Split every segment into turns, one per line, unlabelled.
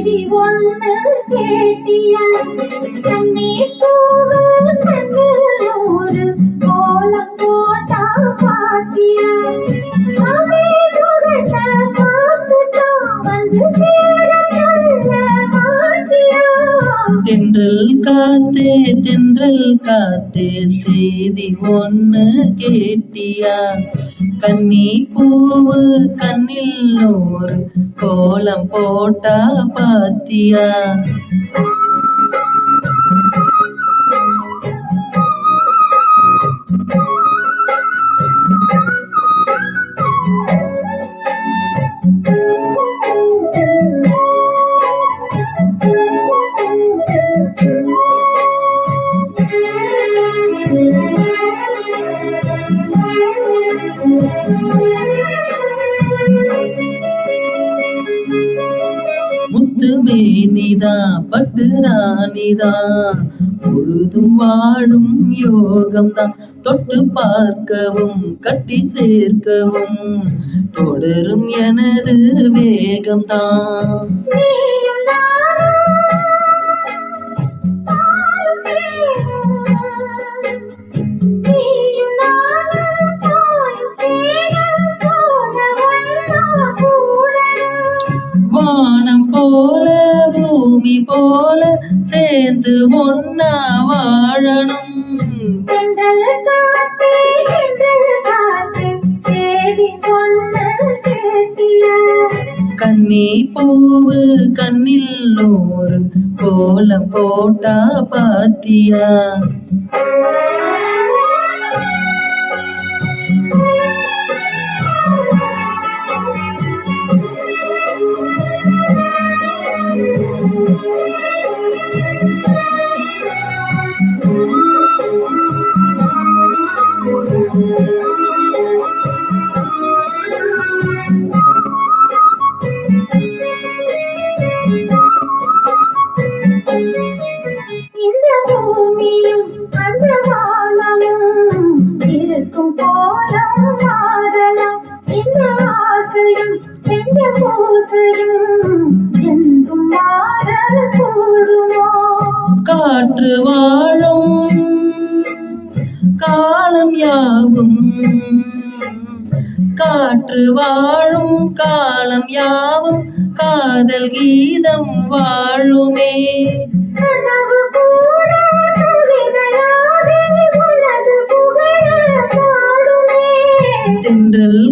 செய்தி ஒண்ணு கேட்டியா? கண்ணீர் பூவு கண்ணில் ஒரு கோலம் போட்டா பாத்தியா? அவை முகத்த பார்த்துதான் வந்து சேர சொல்ல மாட்டியா?
தென்றல் காத்தே செய்தி ஒண்ணு கேட்டியா? கன்னி பூவு கண்ணில் ஒரு கோலம் போட்டா பாத்தியா? முத்து மேனிதான் பட்டு ராணிதான் பொழுதும் வாழும் யோகம்தான். தொட்டு பார்க்கவும் கட்டி சேர்க்கவும் தொடரும் எனது வேகம்தான். வானம் போல பூமி போல சேர்ந்து ஒன்னா வாழணும். கன்னி பூவு கண்ணில் ஒரு கோலம் போட்டா பாத்தியா?
இந்த பூமியும் அந்த வானமும் இருக்கும் கோலம் மாறலாம். இந்த ஆசையும் எந்த பூசையும் என்றும் மாறக்கூடுமோ?
காற்று வாழும் காலம் யாவும் காற்று வாழும் காலம் யாவும் காதல் கீதம் வாழுமே.
கனவு கூட கவிதையாகி உனது புகழ பாடுமே.
தென்றல்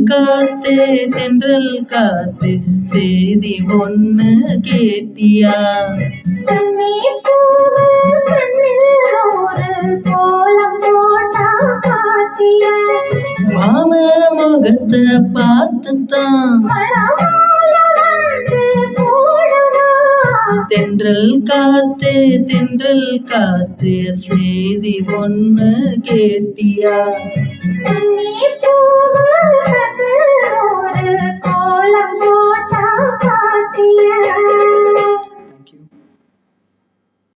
காத்தே செய்தி ஒண்ணு கேட்டியா?
கண்ணீர் பூவு கண்ணில் ஒரு கோலம் போட்டா பாத்தியா?
மாம முகத்தை பார்த்துத்தான் தென்றல் காத்தே செய்தி ஒண்ணு கேட்டியா?